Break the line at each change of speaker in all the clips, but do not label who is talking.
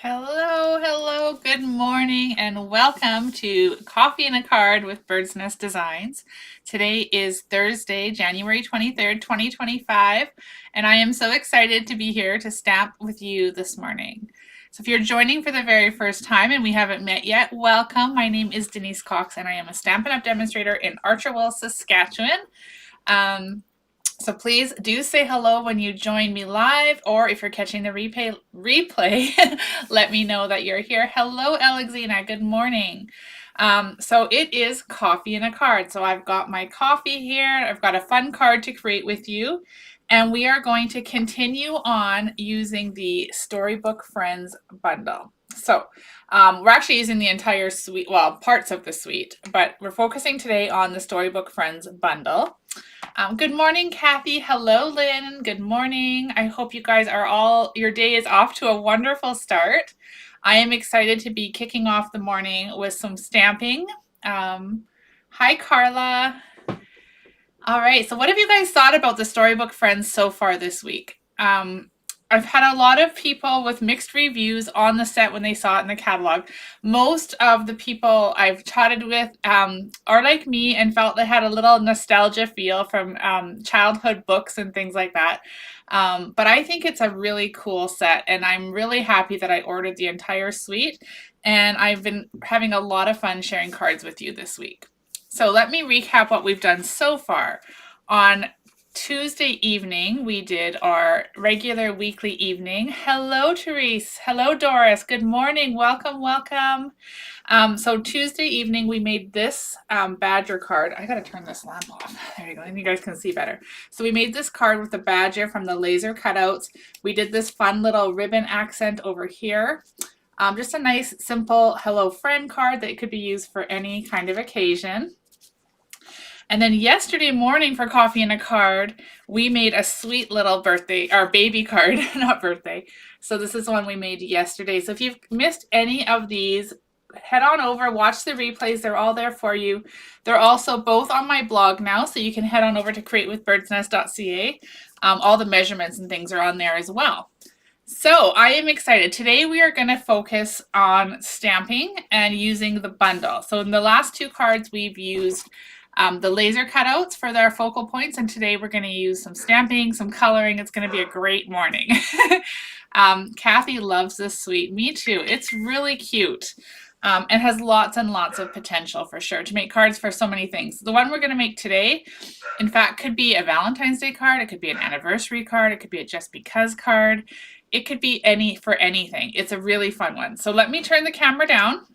Hello, good morning, and welcome to Coffee and a Card with Bird's Nest Designs. Today is Thursday, January 23rd, 2025, and I am so excited to be here to stamp with you this morning. So if you're joining for the very first time and we haven't met yet, welcome. My name is Denise Cox, and I am a Stampin' Up! Demonstrator in Archerville, Saskatchewan. So please do say hello when you join me live, or if you're catching the replay, let me know that you're here. Hello, Alexina. Good morning. So it is Coffee and a Card. So I've got my coffee here. I've got a fun card to create with you. And we are going to continue on using the Storybook Friends bundle. So we're actually using the entire suite, well, parts of the suite, but we're focusing today on the Storybook Friends bundle. Good morning, Kathy. Hello, Lynn. Good morning. I hope you guys are your day is off to a wonderful start. I am excited to be kicking off the morning with some stamping. Hi, Carla. All right, so what have you guys thought about the Storybook Friends so far this week? I've had a lot of people with mixed reviews on the set when they saw it in the catalog. Most of the people I've chatted with are like me and felt they had a little nostalgia feel from childhood books and things like that. But I think it's a really cool set, and I'm really happy that I ordered the entire suite, and I've been having a lot of fun sharing cards with you this week. So let me recap what we've done so far. On Tuesday evening, we did our regular weekly evening. Hello, Therese. Hello, Doris. Good morning. Welcome, welcome. So Tuesday evening, we made this badger card. I gotta turn this lamp off. There you go, and you guys can see better. So we made this card with the badger from the laser cutouts. We did this fun little ribbon accent over here. Just a nice, simple hello friend card that could be used for any kind of occasion. And then yesterday morning for Coffee and a Card, we made a sweet little birthday, or baby card, not birthday. So this is one we made yesterday. So if you've missed any of these, head on over, watch the replays. They're all there for you. They're also both on my blog now, so you can head on over to createwithbirdsnest.ca. All the measurements and things are on there as well. So I am excited. Today we are going to focus on stamping and using the bundle. So in the last two cards, we've used the laser cutouts for their focal points, and today we're going to use some stamping, some coloring. It's going to be a great morning. Kathy loves this suite. Me too. It's really cute and has lots and lots of potential for sure to make cards for so many things. The one we're going to make today, in fact, could be a Valentine's Day card. It could be an anniversary card. It could be a just because card. It could be for anything. It's a really fun one. So let me turn the camera down.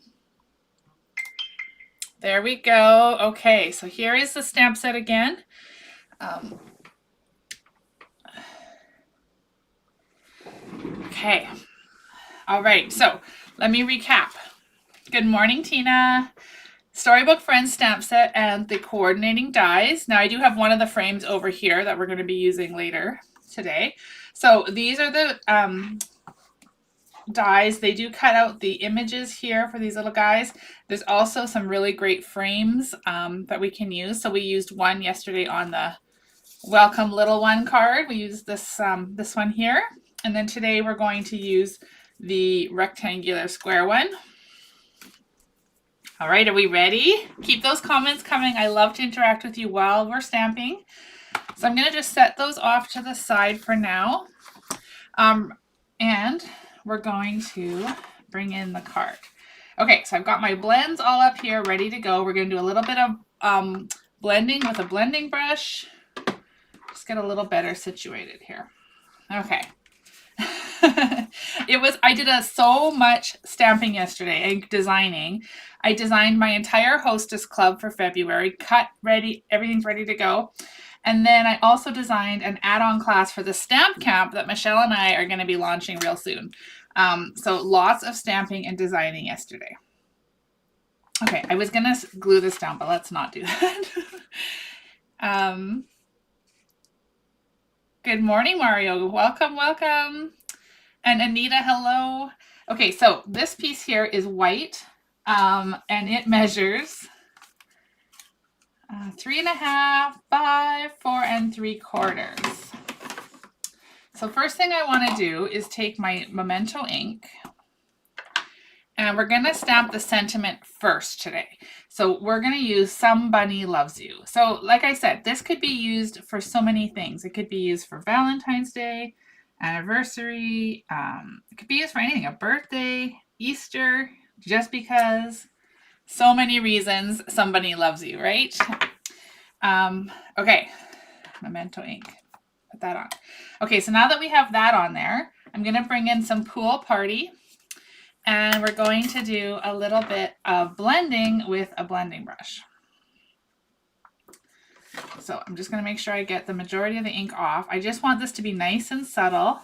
There we go. Okay, so here is the stamp set again. Okay. All right, so let me recap. Good morning, Tina. Storybook Friends stamp set and the coordinating dies. Now I do have one of the frames over here that we're going to be using later today. So these are the dies. They do cut out the images here for these little guys. There's also some really great frames that we can use. So we used one yesterday on the welcome little one card. We used this one here, and then today we're going to use the rectangular square one. All right, are we ready? Keep those comments coming. I love to interact with you while we're stamping. So I'm going to just set those off to the side for now. And we're going to bring in the card. Okay, so I've got my blends all up here ready to go. We're going to do a little bit of blending with a blending brush. Just get a little better situated here. Okay. I did so much stamping yesterday and designing. I designed my entire hostess club for February, cut ready, everything's ready to go. And then I also designed an add-on class for the stamp camp that Michelle and I are going to be launching real soon. So lots of stamping and designing yesterday. Okay, I was going to glue this down, but let's not do that. Good morning, Mario. Welcome, welcome. And Anita, hello. Okay, so this piece here is white, and it measures 3.5 by 4 3/4. So first thing I want to do is take my Memento ink, And we're going to stamp the sentiment first today. So we're going to use "Some Bunny Loves You." So like I said, this could be used for so many things. It could be used for Valentine's Day, anniversary. It could be used for anything, a birthday, Easter, just because. So many reasons somebody loves you, right? Okay, Memento ink. Put that on. Okay, so now that we have that on there, I'm going to bring in some Pool Party. And we're going to do a little bit of blending with a blending brush. So I'm just going to make sure I get the majority of the ink off. I just want this to be nice and subtle.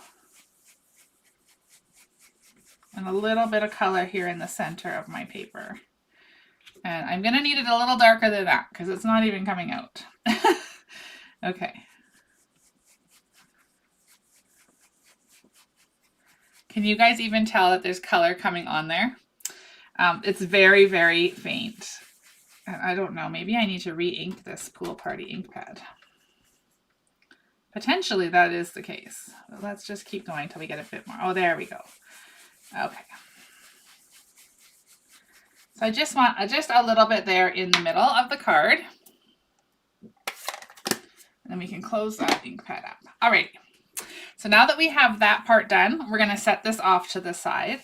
And a little bit of color here in the center of my paper. And I'm going to need it a little darker than that because it's not even coming out. Okay. Can you guys even tell that there's color coming on there? It's very, very faint. I don't know. Maybe I need to re-ink this Pool Party ink pad. Potentially that is the case. But let's just keep going until we get a bit more. Oh, there we go. Okay. So I just want just a little bit there in the middle of the card. And then we can close that ink pad up. All right. So now that we have that part done, we're going to set this off to the side.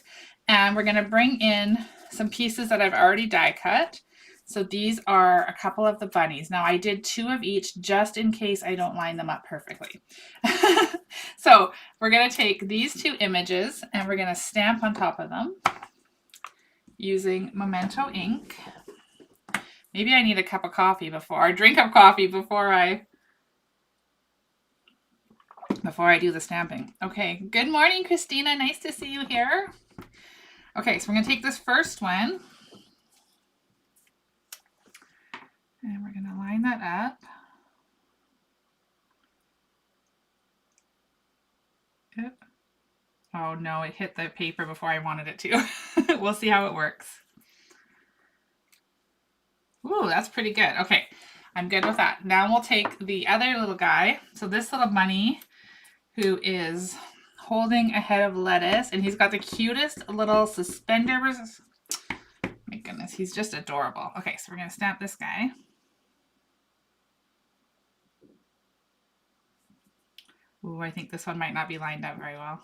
And we're going to bring in some pieces that I've already die cut. So these are a couple of the bunnies. Now I did 2 of each just in case I don't line them up perfectly. So we're going to take these 2 images and we're going to stamp on top of them using Memento ink. Maybe I need a cup of coffee before, or drink of coffee before I do the stamping. Okay, good morning, Christina. Nice to see you here. Okay, so we're going to take this first one. And we're going to line that up. Yep. Oh no, it hit the paper before I wanted it to. We'll see how it works. Ooh, that's pretty good. Okay, I'm good with that. Now we'll take the other little guy. So this little bunny who is holding a head of lettuce, and he's got the cutest little suspenders. My goodness, he's just adorable. Okay, so we're going to stamp this guy. Ooh, I think this one might not be lined up very well.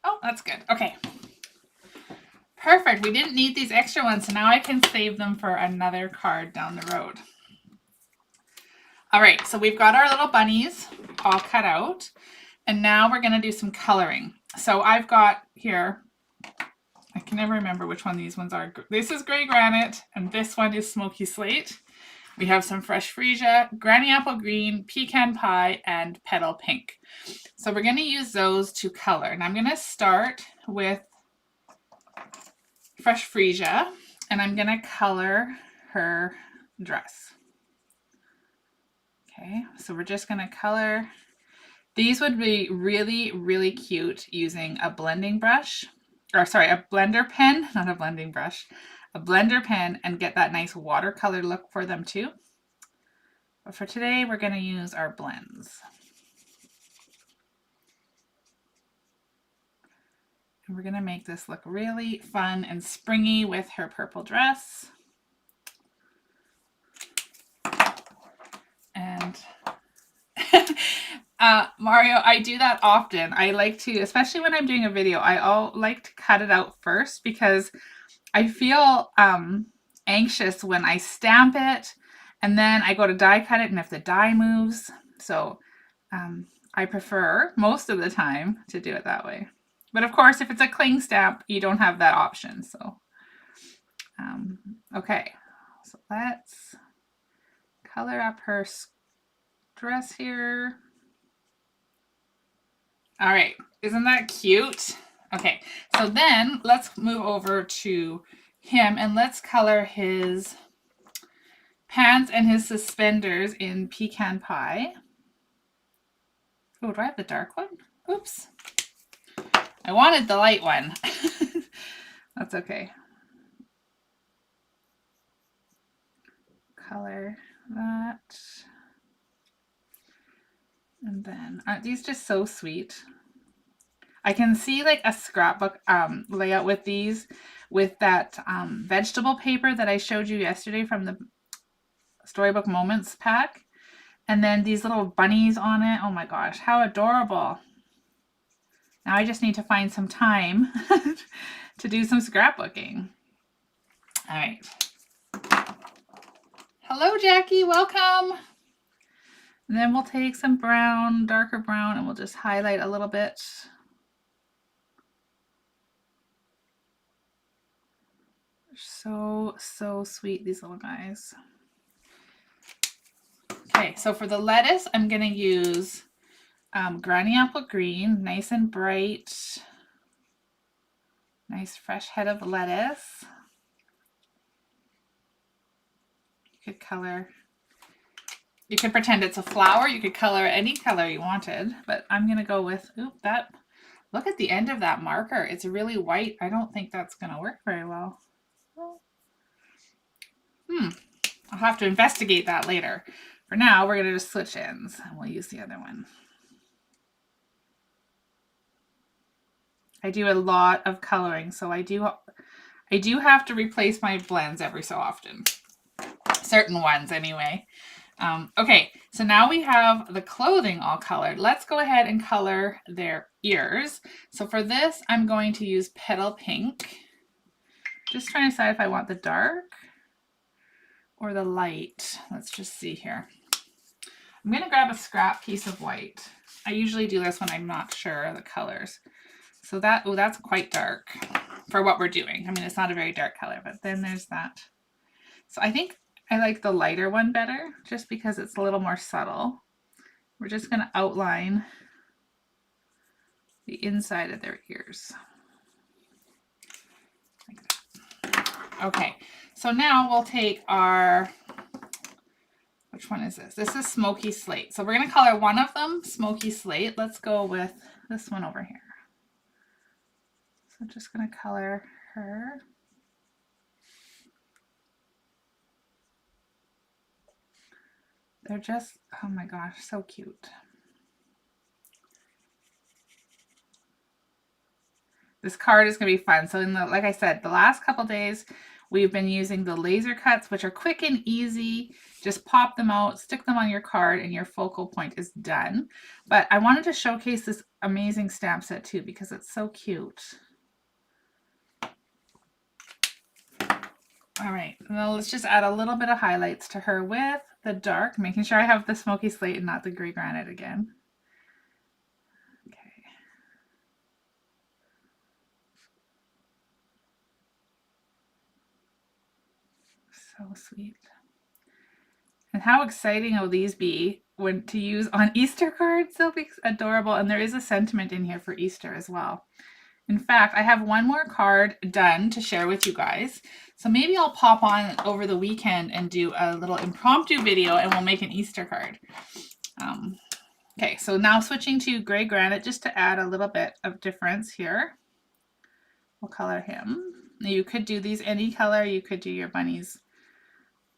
Oh, that's good. Okay. Perfect. We didn't need these extra ones, so now I can save them for another card down the road. All right, so we've got our little bunnies all cut out, and now we're going to do some coloring. So I've got here, I can never remember which one these ones are. This is Gray Granite, and this one is Smoky Slate. We have some Fresh Freesia, Granny Apple Green, Pecan Pie, and Petal Pink. So we're going to use those to color. And I'm going to start with Fresh Freesia, and I'm going to color her dress. Okay, so we're just going to color. These would be really, really cute using a blending brush, or sorry, a blender pen, not a blending brush, a blender pen, and get that nice watercolor look for them too. But for today, we're going to use our blends. And we're going to make this look really fun and springy with her purple dress. And Mario, I do that often. I like to, especially when I'm doing a video, I like to cut it out first because I feel anxious when I stamp it and then I go to die cut it and if the die moves. So I prefer most of the time to do it that way. But of course, if it's a cling stamp, you don't have that option. So, okay, so let's color up her dress here. All right, isn't that cute? Okay, so then let's move over to him and let's color his pants and his suspenders in Pecan Pie. Oh, do I have the dark one? Oops. I wanted the light one. That's okay. Color that. And then, aren't these just so sweet? I can see like a scrapbook layout with these, with that vegetable paper that I showed you yesterday from the Storybook Moments pack. And then these little bunnies on it. Oh my gosh, how adorable. Now I just need to find some time to do some scrapbooking. All right. Hello, Jackie, welcome. And then we'll take some brown, darker brown, and we'll just highlight a little bit. So sweet, these little guys. Okay, so for the lettuce, I'm going to use Granny Apple Green, nice and bright. Nice fresh head of lettuce. You could color, you could pretend it's a flower. You could color any color you wanted, but I'm going to go with, that. Look at the end of that marker. It's really white. I don't think that's going to work very well. I'll have to investigate that later. For now, we're going to just switch ends and we'll use the other one. I do a lot of coloring, so I do have to replace my blends every so often. Certain ones anyway. Okay, so now we have the clothing all colored. Let's go ahead and color their ears. So for this, I'm going to use Petal Pink. Just trying to decide if I want the dark or the light. Let's just see here. I'm going to grab a scrap piece of white. I usually do this when I'm not sure of the colors. So that's quite dark for what we're doing. I mean, it's not a very dark color, but then there's that. So I think I like the lighter one better just because it's a little more subtle. We're just going to outline the inside of their ears. Like that. Okay, so now we'll take our, which one is this? This is Smoky Slate. So we're going to color one of them Smoky Slate. Let's go with this one over here. So I'm just going to color her. They're just, oh my gosh, so cute. This card is going to be fun. So like I said, the last couple days, we've been using the laser cuts, which are quick and easy. Just pop them out, stick them on your card, and your focal point is done. But I wanted to showcase this amazing stamp set too, because it's so cute. All right, now let's just add a little bit of highlights to her with the dark, making sure I have the Smoky Slate and not the gray granite again. Okay. So sweet. And how exciting will these be when to use on Easter cards? They'll be adorable. And there is a sentiment in here for Easter as well. In fact, I have one more card done to share with you guys. So maybe I'll pop on over the weekend and do a little impromptu video and we'll make an Easter card. Okay, so now switching to gray granite just to add a little bit of difference here. We'll color him. You could do these any color. You could do your bunnies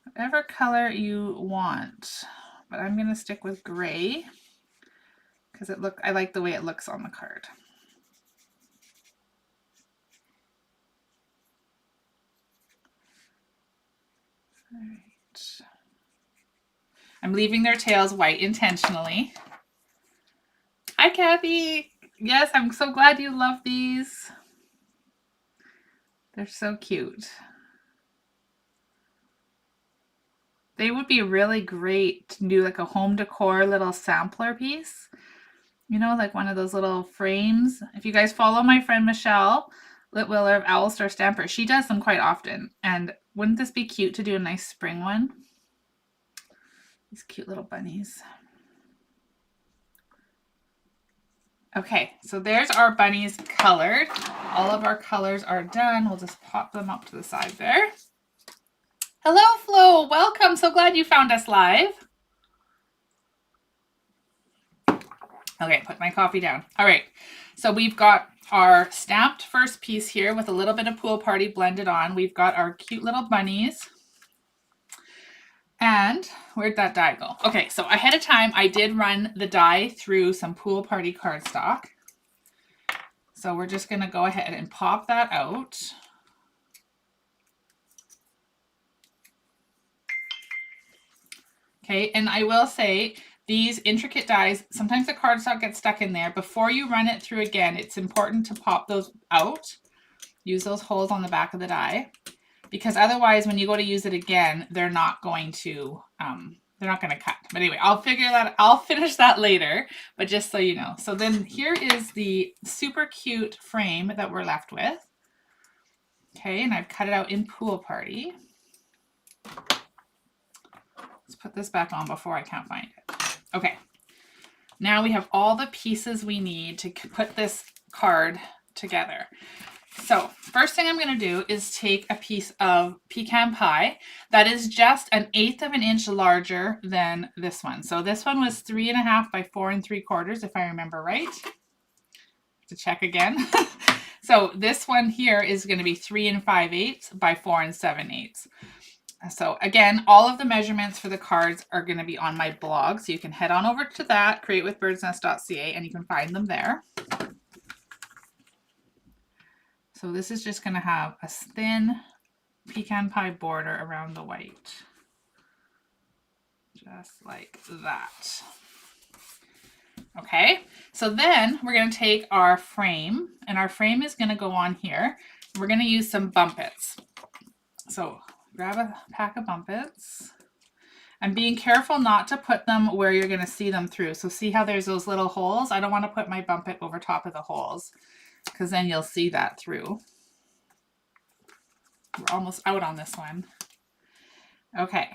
whatever color you want. But I'm going to stick with gray because I like the way it looks on the card. All right. I'm leaving their tails white intentionally. Hi, Kathy. Yes, I'm so glad you love these. They're so cute. They would be really great to do like a home decor little sampler piece. You know, like one of those little frames. If you guys follow my friend Michelle Litwiller of Owl Star Stamper, she does them quite often. And wouldn't this be cute to do a nice spring one? These cute little bunnies. Okay, so there's our bunnies colored. All of our colors are done. We'll just pop them up to the side there. Hello, Flo. Welcome. So glad you found us live. Okay, put my coffee down. All right, so we've got our stamped first piece here with a little bit of Pool Party blended on. We've got our cute little bunnies. And where'd that die go? Okay, so ahead of time, I did run the die through some Pool Party cardstock. So we're just going to go ahead and pop that out. Okay, and I will say these intricate dies, sometimes the cardstock gets stuck in there. Before you run it through again, it's important to pop those out. Use those holes on the back of the die, because otherwise when you go to use it again, they're not going to cut. But anyway, I'll finish that later, but just so you know. So then here is the super cute frame that we're left with. Okay, and I've cut it out in Pool Party. Let's put this back on before I can't find it. Okay, now we have all the pieces we need to put this card together. So first thing I'm going to do is take a piece of pecan pie that is just 1/8 of an inch larger than this one. So this one was 3.5 by 4 3/4, if I remember right. To check again. So this one here is going to be 3 5/8 by 4 7/8. So again, all of the measurements for the cards are going to be on my blog. So you can head on over to that, createwithbirdsnest.ca, and you can find them there. So this is just going to have a thin pecan pie border around the white. Just like that. Okay, so then we're going to take our frame, and our frame is going to go on here. We're going to use some bumpets. So grab a pack of bumpets. I'm being careful not to put them where you're going to see them through. So see how there's those little holes? I don't want to put my bumpet over top of the holes, because then you'll see that through. We're almost out on this one. Okay,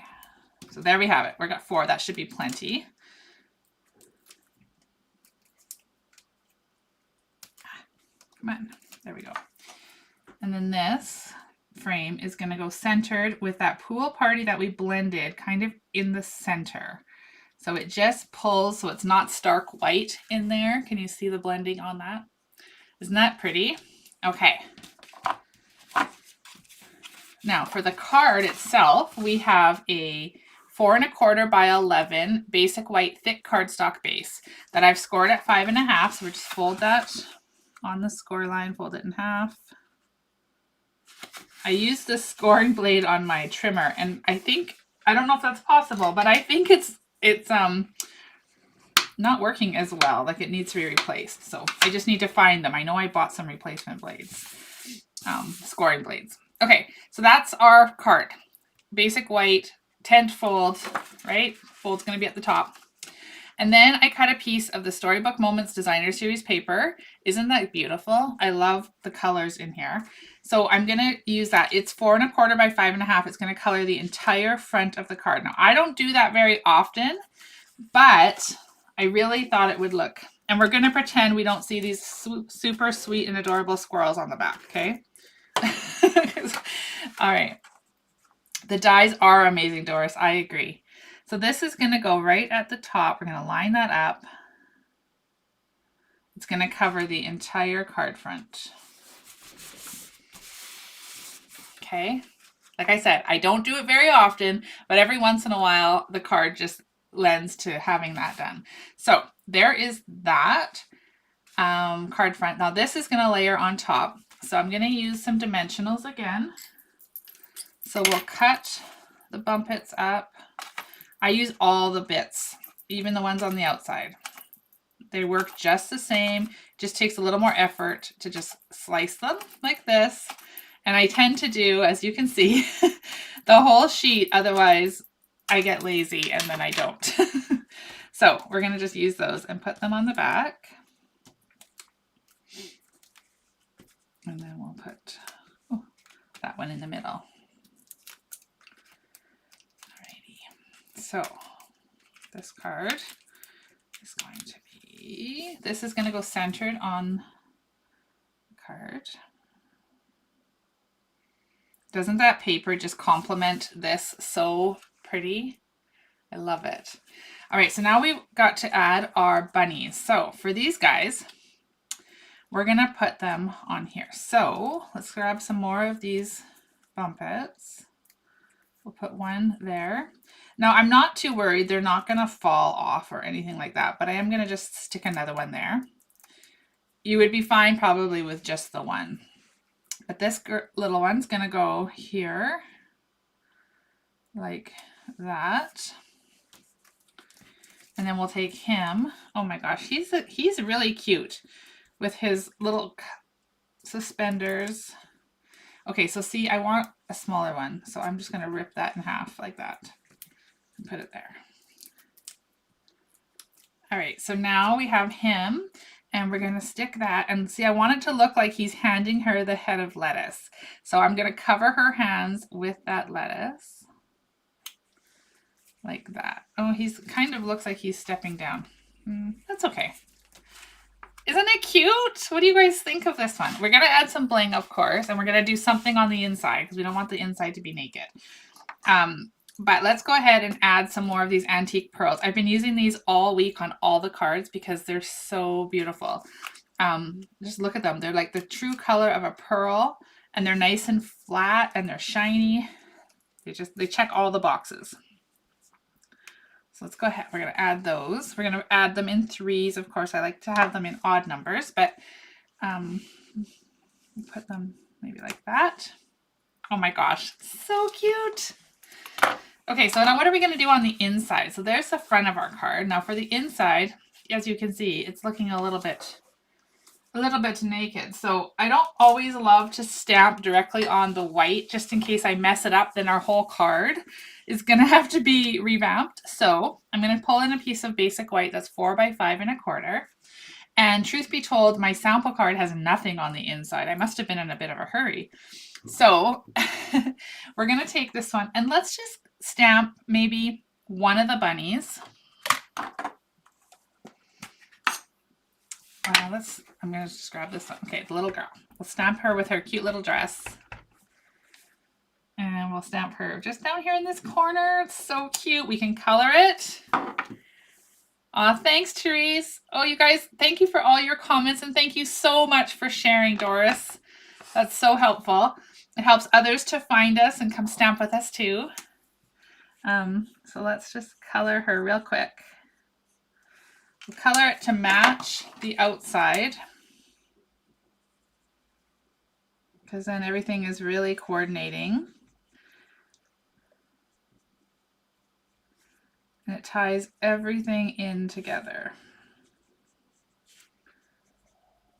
so there we have it. We got 4. That should be plenty. Come on, there we go. And then this frame is going to go centered with that Pool Party that we blended kind of in the center. So it just pulls, so it's not stark white in there. Can you see the blending on that? Isn't that pretty? Okay. Now for the card itself, we have a 4 1/4 by 11 basic white thick cardstock base that I've scored at 5 1/2. So we just fold that on the score line, fold it in half. I used the scoring blade on my trimmer, and I don't know if that's possible, but I think it's not working as well. Like it needs to be replaced. So I just need to find them. I know I bought some replacement blades, scoring blades. Okay, so that's our card. Basic white, tent fold, right? Fold's going to be at the top. And then I cut a piece of the Storybook Moments Designer Series paper. Isn't that beautiful? I love the colors in here. So I'm going to use that. It's 4 1/4 by 5 1/2. It's going to color the entire front of the card. Now, I don't do that very often, but I really thought it would look. And we're going to pretend we don't see these super sweet and adorable squirrels on the back, okay? All right. The dies are amazing, Doris. I agree. So this is going to go right at the top. We're going to line that up. It's going to cover the entire card front. Okay. Like I said, I don't do it very often, but every once in a while, the card just lends to having that done. So there is that card front. Now this is going to layer on top. So I'm going to use some dimensionals again. So we'll cut the bumpets up. I use all the bits, even the ones on the outside. They work just the same. Just takes a little more effort to just slice them like this. And I tend to do, as you can see, the whole sheet. Otherwise, I get lazy and then I don't. So we're going to just use those and put them on the back. And then we'll put that one in the middle. So this card is going to be, this is going to go centered on the card. Doesn't that paper just complement this so pretty? I love it. All right, so now we've got to add our bunnies. So for these guys, we're going to put them on here. So let's grab some more of these bumpets. We'll put one there. Now, I'm not too worried. They're not going to fall off or anything like that, but I am going to just stick another one there. you would be fine probably with just the one. But this little one's gonna go here, like that. And then we'll take him. Oh my gosh, he's really cute with his little suspenders. Okay, so see, I want a smaller one, so I'm just gonna rip that in half like that and put it there. All right, so now we have him, and we're gonna stick that, and see, I want it to look like he's handing her the head of lettuce. So I'm gonna cover her hands with that lettuce, like that. Oh, he's kind of looks like he's stepping down. That's okay. Isn't it cute? What do you guys think of this one? We're gonna add some bling, of course, and we're gonna do something on the inside because we don't want the inside to be naked. But let's go ahead and add some more of these antique pearls. I've been using these all week on all the cards because they're so beautiful. Just look at them. They're like the true color of a pearl, and they're nice and flat, and they're shiny. They check all the boxes. So let's go ahead. We're going to add those. We're going to add them in threes. Of course, I like to have them in odd numbers, but put them maybe like that. Oh my gosh, so cute. Okay, so now what are we going to do on the inside? So there's the front of our card. Now for the inside, as you can see, it's looking a little bit naked. So I don't always love to stamp directly on the white just in case I mess it up. Then our whole card is going to have to be revamped. So I'm going to pull in a piece of basic white that's 4 by 5 1/4. And truth be told, my sample card has nothing on the inside. I must have been in a bit of a hurry. So we're going to take this one and let's just stamp maybe one of the bunnies. I'm going to just grab this one. Okay, the little girl. We'll stamp her with her cute little dress. And we'll stamp her just down here in this corner. It's so cute. We can color it. Aw, thanks, Therese. Oh, you guys, thank you for all your comments, and thank you so much for sharing, Doris. That's so helpful. It helps others to find us and come stamp with us too. So let's just color her real quick. We'll color it to match the outside, because then everything is really coordinating. And it ties everything in together.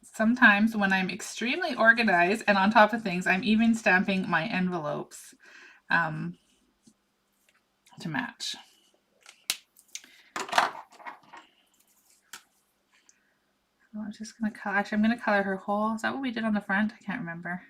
Sometimes when I'm extremely organized and on top of things, I'm even stamping my envelopes to match. So I'm just going to color, actually I'm going to color her whole. Is that what we did on the front? I can't remember.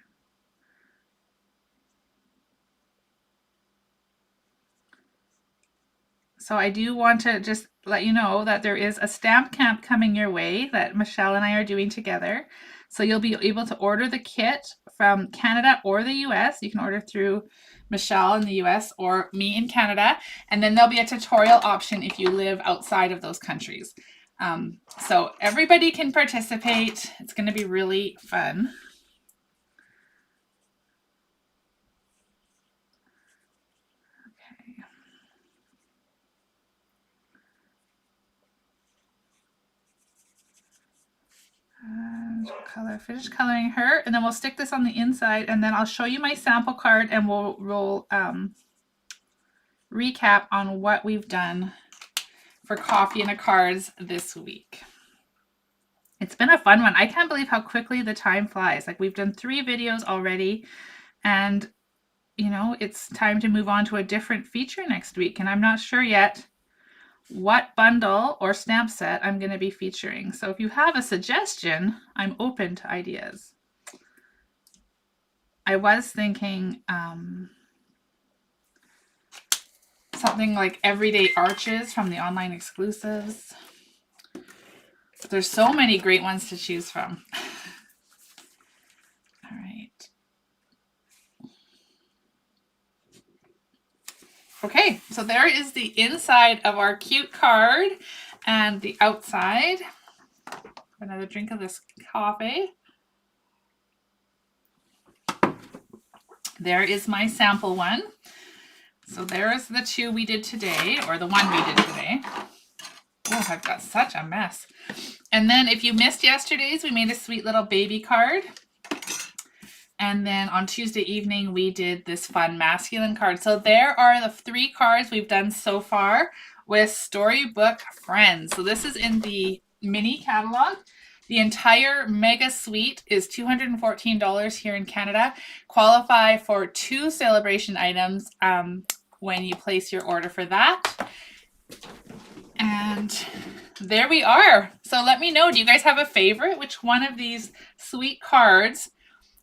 So I do want to just let you know that there is a stamp camp coming your way that Michelle and I are doing together. So you'll be able to order the kit from Canada or the US. You can order through Michelle in the US or me in Canada. And then there'll be a tutorial option if you live outside of those countries. So everybody can participate. It's going to be really fun. And finish coloring her, and then we'll stick this on the inside, and then I'll show you my sample card, and we'll recap on what we've done for Coffee and a Cards this week. It's been a fun one. I can't believe how quickly the time flies. Like, we've done 3 videos already, and you know, it's time to move on to a different feature next week, and I'm not sure yet what bundle or stamp set I'm going to be featuring. So if you have a suggestion, I'm open to ideas. I was thinking something like Everyday Arches from the online exclusives. But there's so many great ones to choose from. All right. Okay, so there is the inside of our cute card and the outside. Another drink of this coffee. There is my sample one. So there's the 2 we did today, or the one we did today. Oh, I've got such a mess. And then if you missed yesterday's, we made a sweet little baby card. And then on Tuesday evening, we did this fun masculine card. So there are the 3 cards we've done so far with Storybook Friends. So this is in the mini catalog. The entire mega suite is $214 here in Canada. Qualify for 2 celebration items when you place your order for that. And there we are. So let me know, do you guys have a favorite? Which one of these sweet cards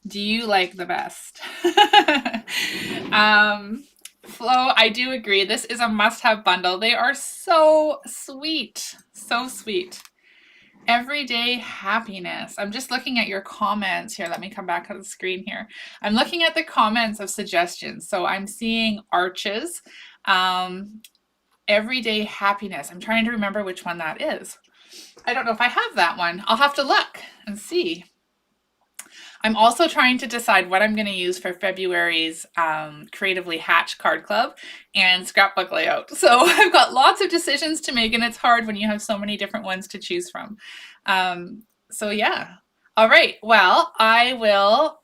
do you like the best? Flo, I do agree. This is a must-have bundle. They are so sweet. So sweet. Everyday happiness. I'm just looking at your comments here. Let me come back on the screen here. I'm looking at the comments of suggestions. So I'm seeing arches. Everyday happiness. I'm trying to remember which one that is. I don't know if I have that one. I'll have to look and see. I'm also trying to decide what I'm going to use for February's Creatively Hatch card club and scrapbook layout. So I've got lots of decisions to make, and it's hard when you have so many different ones to choose from. So yeah. All right. Well, I will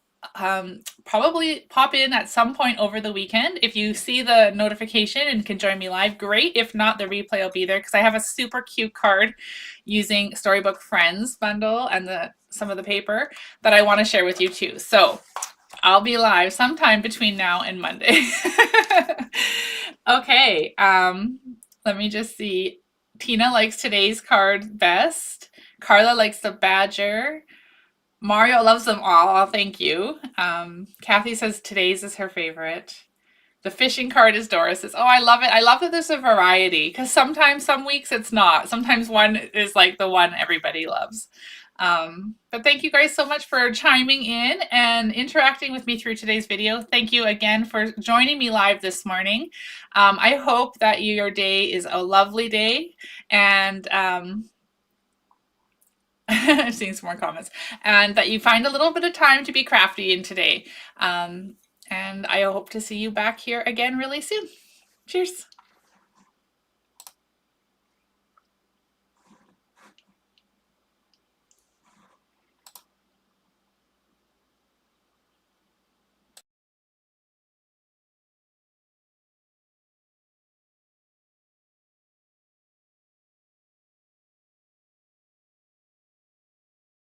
probably pop in at some point over the weekend. If you see the notification and can join me live, great. If not, the replay will be there because I have a super cute card using Storybook Friends bundle and some of the paper that I want to share with you too. So I'll be live sometime between now and Monday. Okay, let me just see. Tina likes today's card best. Carla likes the badger. Mario loves them all. Oh, thank you. Kathy says today's is her favorite. The fishing card is Doris's. Oh, I love it. I love that there's a variety because sometimes, some weeks it's not. Sometimes one is like the one everybody loves. But thank you guys so much for chiming in and interacting with me through today's video. Thank you again for joining me live this morning. I hope that your day is a lovely day, and I'm seeing some more comments, and that you find a little bit of time to be crafty in today. And I hope to see you back here again really soon. Cheers.